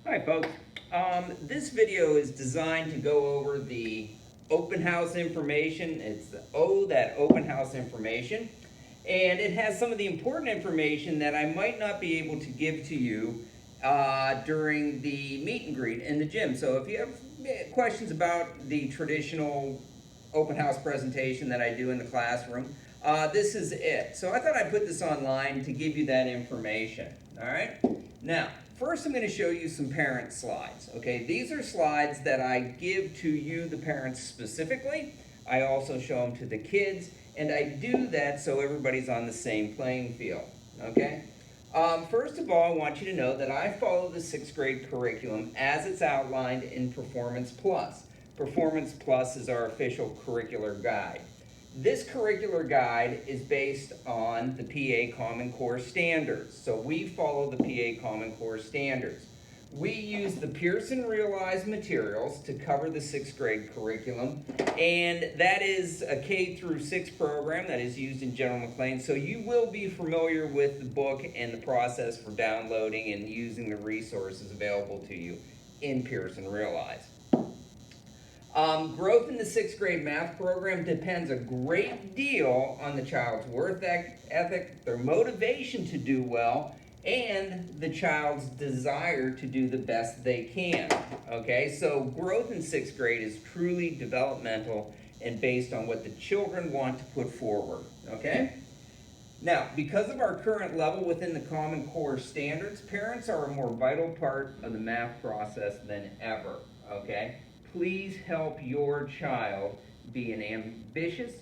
Hi folks. This video is designed to go over the open house information. It's the that open house information. And it has some of the important information that I might not be able to give to you during the meet and greet in the gym. So if you have questions about the traditional open house presentation that I do in the classroom, this is it. So I thought I'd put this online to give you that information. All right? Now, first I'm going to show you some parent slides. Okay, these are slides that I give to you, the parents, specifically. I also show them to the kids, and I do that so everybody's on the same playing field. Okay? First of all, I want you to know that I follow the 6th grade curriculum as it's outlined in Performance Plus. Performance Plus is our official curricular guide. This curricular guide is based on the PA Common Core standards. So we follow the PA Common Core standards. We use the Pearson Realized materials to cover the 6th grade curriculum, and that is a K through 6 program that is used in General McLean. So you will be familiar with the book and the process for downloading and using the resources available to you in Pearson Realized. Growth in the 6th grade math program depends a great deal on the child's work ethic, their motivation to do well, and the child's desire to do the best they can. Okay, so growth in 6th grade is truly developmental and based on what the children want to put forward. Okay? Now, because of our current level within the Common Core standards, parents are a more vital part of the math process than ever. Okay? Please help your child be an ambitious,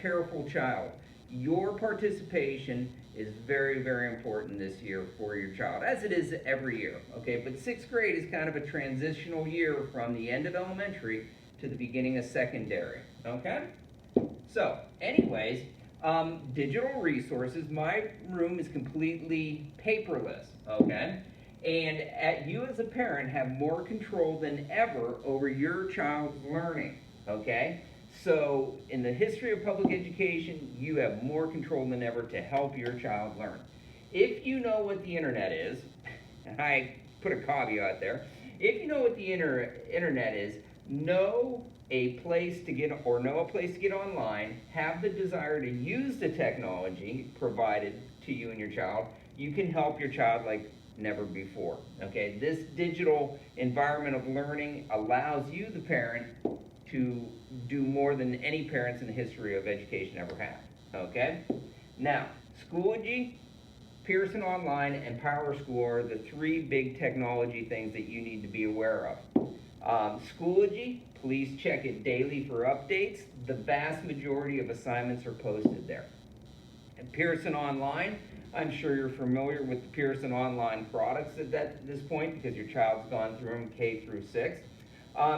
careful child. Your participation is very, very important this year for your child, as it is every year. Okay, but 6th grade is kind of a transitional year from the end of elementary to the beginning of secondary. Okay? So, anyways, digital resources. My room is completely paperless. Okay? And you as a parent have more control than ever over your child's learning, okay? So in the history of public education, you have more control than ever to help your child learn. If you know what the internet is, and I put a caveat there, if you know what the internet is, know a place to get online, have the desire to use the technology provided to you and your child, you can help your child like never before. Okay, this digital environment of learning allows you, the parent, to do more than any parents in the history of education ever have. Okay, now Schoology, Pearson Online, and PowerSchool are the 3 big technology things that you need to be aware of. Schoology, please check it daily for updates. The vast majority of assignments are posted there. And Pearson Online, I'm sure you're familiar with the Pearson Online products at this point because your child's gone through them K through 6.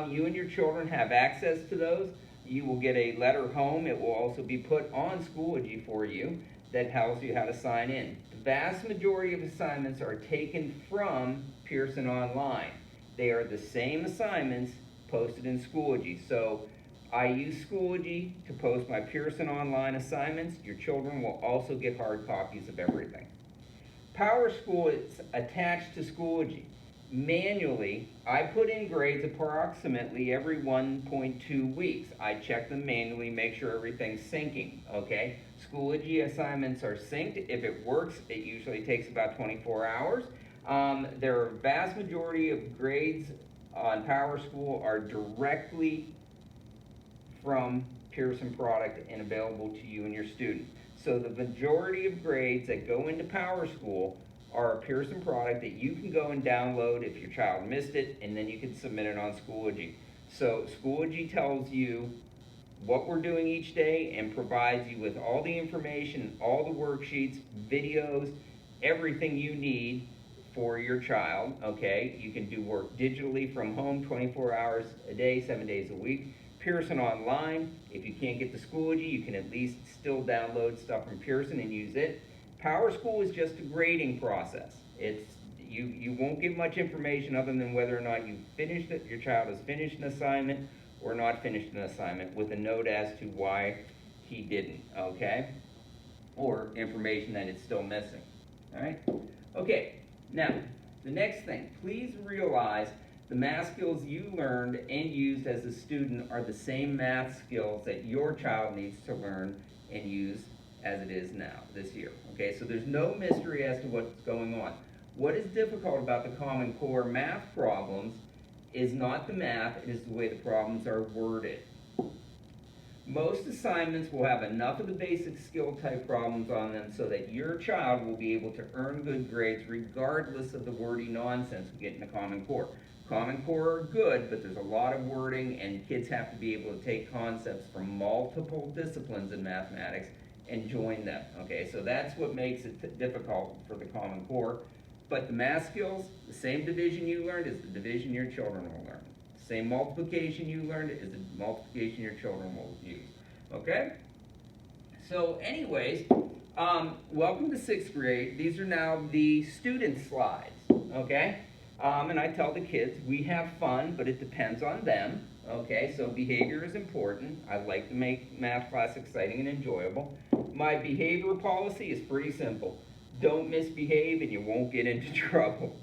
You and your children have access to those. You will get a letter home. It will also be put on Schoology for you that tells you how to sign in. The vast majority of assignments are taken from Pearson Online. They are the same assignments posted in Schoology. So I use Schoology to post my Pearson Online assignments. Your children will also get hard copies of everything. PowerSchool is attached to Schoology. Manually, I put in grades approximately every 1.2 weeks. I check them manually, make sure everything's syncing, okay? Schoology assignments are synced. If it works, it usually takes about 24 hours. There are vast majority of grades on PowerSchool are directly from Pearson product and available to you and your student. So the majority of grades that go into PowerSchool are a Pearson product that you can go and download if your child missed it, and then you can submit it on Schoology. So Schoology tells you what we're doing each day and provides you with all the information, all the worksheets, videos, everything you need for your child, okay? You can do work digitally from home 24 hours a day, 7 days a week. Pearson Online, if you can't get to Schoology, you can at least still download stuff from Pearson and use it. PowerSchool is just a grading process. You won't get much information other than whether or not your child has finished an assignment or not finished an assignment with a note as to why he didn't, okay? Or information that it's still missing, all right? Okay, now, The next thing, please realize the math skills you learned and used as a student are the same math skills that your child needs to learn and use as it is now, this year. Okay, so there's no mystery as to what's going on. What is difficult about the Common Core math problems is not the math, it is the way the problems are worded. Most assignments will have enough of the basic skill type problems on them so that your child will be able to earn good grades regardless of the wordy nonsense we get in the Common Core. Common Core are good, but there's a lot of wording, and kids have to be able to take concepts from multiple disciplines in mathematics and join them. Okay, so that's what makes it difficult for the Common Core. But the math skills, the same division you learned is the division your children will learn. The same multiplication you learned is the multiplication your children will use. Okay? So anyways, welcome to 6th grade. These are now the student slides. Okay? And I tell the kids, we have fun, but it depends on them. Okay, so behavior is important. I like to make math class exciting and enjoyable. My behavior policy is pretty simple. Don't misbehave and you won't get into trouble.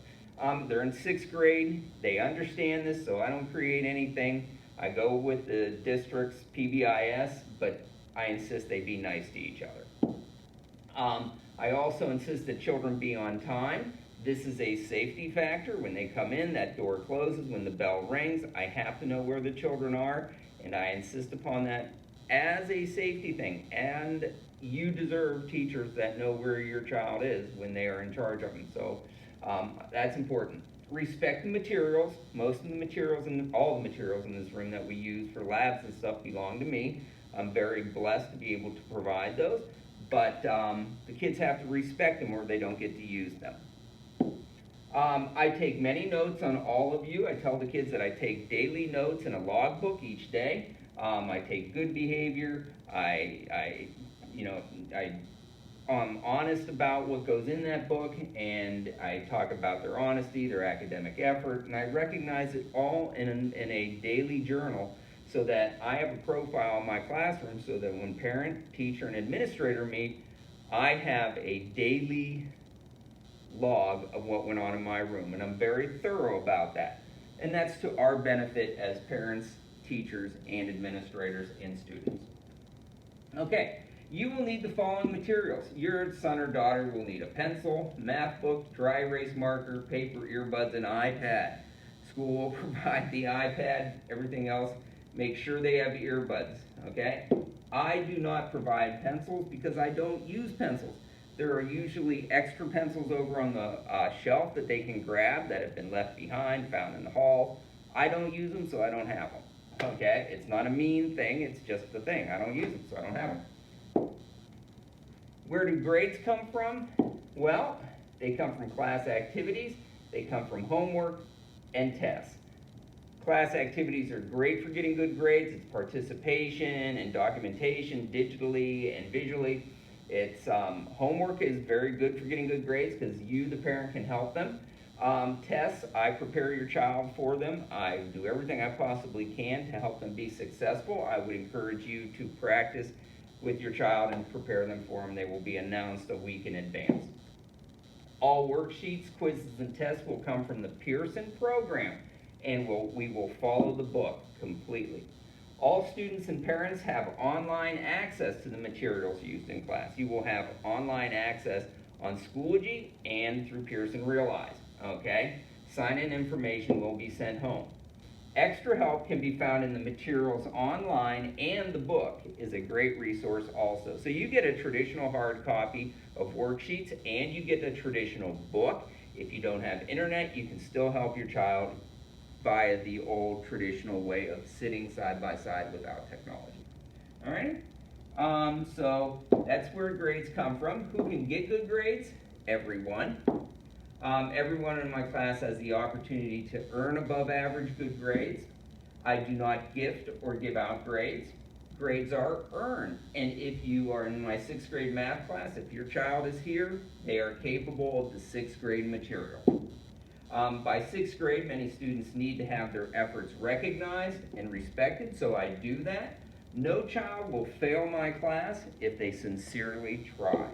They're in 6th grade. They understand this, so I don't create anything. I go with the district's PBIS, but I insist they be nice to each other. I also insist that children be on time. This is a safety factor. When they come in, that door closes. When the bell rings, I have to know where the children are, and I insist upon that as a safety thing. And you deserve teachers that know where your child is when they are in charge of them. So that's important. Respect the materials. Most of the materials, and all the materials in this room that we use for labs and stuff belong to me. I'm very blessed to be able to provide those. But the kids have to respect them or they don't get to use them. I take many notes on all of you. I tell the kids that I take daily notes in a logbook each day. I take good behavior. I'm honest about what goes in that book, and I talk about their honesty, their academic effort, and I recognize it all in a daily journal so that I have a profile in my classroom so that when parent, teacher, and administrator meet, I have a daily log of what went on in my room, and I'm very thorough about that. And that's to our benefit as parents, teachers, and administrators and students. Okay, you will need the following materials. Your son or daughter will need a pencil, math book, dry erase marker, paper, earbuds, and iPad. School will provide the iPad, everything else. Make sure they have earbuds, okay? I do not provide pencils because I don't use pencils. There are usually extra pencils over on the shelf that they can grab that have been left behind, found in the hall. I don't use them, so I don't have them. Okay? It's not a mean thing, it's just the thing. I don't use them, so I don't have them. Where do grades come from? Well, they come from class activities, they come from homework, and tests. Class activities are great for getting good grades. It's participation and documentation digitally and visually. It's homework is very good for getting good grades because you, the parent, can help them. Tests, I prepare your child for them. I do everything I possibly can to help them be successful. I would encourage you to practice with your child and prepare them for them. They will be announced a week in advance. All worksheets, quizzes, and tests will come from the Pearson program, and we will follow the book completely. All students and parents have online access to the materials used in class. You will have online access on Schoology and through Pearson Realize, okay? Sign-in information will be sent home. Extra help can be found in the materials online, and the book is a great resource also. So you get a traditional hard copy of worksheets and you get a traditional book. If you don't have internet, you can still help your child via the old traditional way of sitting side by side without technology. All right? So that's where grades come from. Who can get good grades? Everyone. Everyone in my class has the opportunity to earn above average good grades. I do not gift or give out grades. Grades are earned. And if you are in my 6th grade math class, if your child is here, they are capable of the 6th grade material. By 6th grade, many students need to have their efforts recognized and respected, so I do that. No child will fail my class if they sincerely try.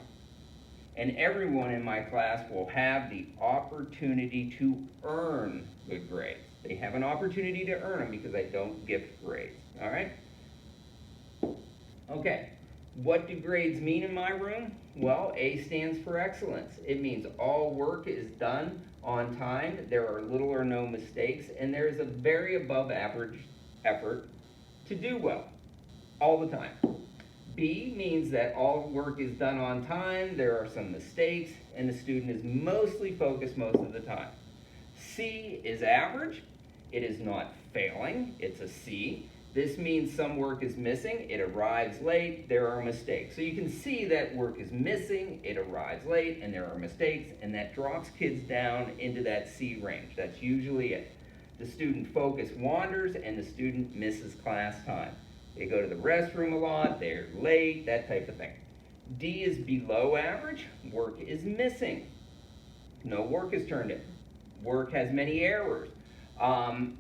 And everyone in my class will have the opportunity to earn good grades. They have an opportunity to earn them because I don't gift grades, all right? Okay, what do grades mean in my room? Well, A stands for excellence. It means all work is done on time, there are little or no mistakes, and there is a very above average effort to do well, all the time. B means that all work is done on time, there are some mistakes, and the student is mostly focused most of the time. C is average. It is not failing, it's a C. This means some work is missing, it arrives late, there are mistakes. So you can see that work is missing, it arrives late, and there are mistakes, and that drops kids down into that C range. That's usually it. The student focus wanders, and the student misses class time. They go to the restroom a lot, they're late, that type of thing. D is below average, work is missing. No work is turned in. Work has many errors.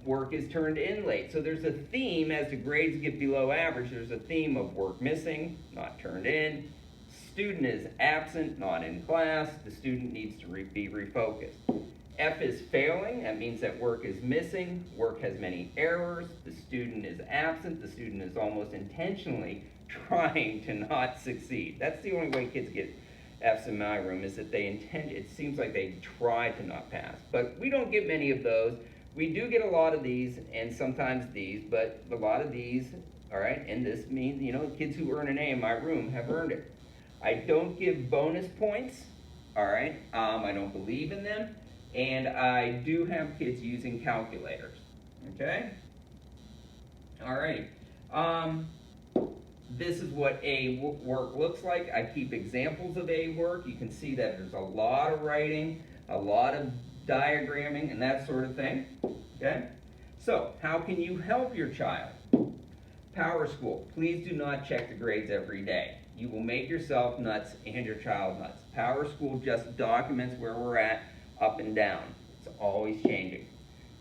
Work is turned in late. So there's a theme as the grades get below average. There's a theme of work missing, not turned in. Student is absent, not in class. The student needs to be refocused. F is failing. That means that work is missing. Work has many errors. The student is absent. The student is almost intentionally trying to not succeed. That's the only way kids get F's in my room, is that they intend, it seems like they try to not pass. But we don't get many of those. We do get a lot of these and sometimes these, but a lot of these, all right, and this means, kids who earn an A in my room have earned it. I don't give bonus points, all right, I don't believe in them, and I do have kids using calculators, okay? All right, this is what A work looks like. I keep examples of A work. You can see that there's a lot of writing, a lot of diagramming, and that sort of thing, okay? So, how can you help your child? Power School, please do not check the grades every day. You will make yourself nuts and your child nuts. Power School just documents where we're at, up and down. It's always changing.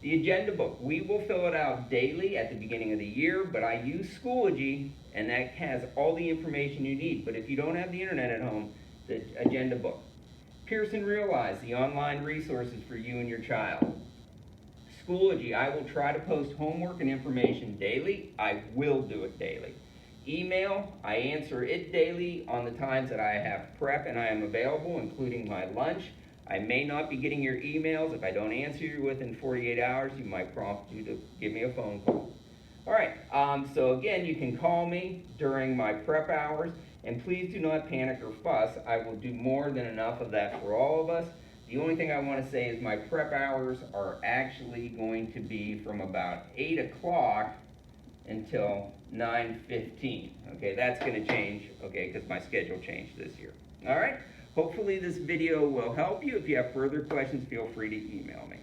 The agenda book, we will fill it out daily at the beginning of the year, but I use Schoology, and that has all the information you need. But if you don't have the internet at home, the agenda book. Pearson Realize, the online resources for you and your child. Schoology, I will try to post homework and information daily. I will do it daily. Email, I answer it daily on the times that I have prep and I am available, including my lunch. I may not be getting your emails. If I don't answer you within 48 hours, you might prompt you to give me a phone call. All right, so again, you can call me during my prep hours, and please do not panic or fuss. I will do more than enough of that for all of us. The only thing I want to say is my prep hours are actually going to be from about 8 o'clock until 9:15. Okay, that's going to change, okay, because my schedule changed this year. All right, hopefully this video will help you. If you have further questions, feel free to email me.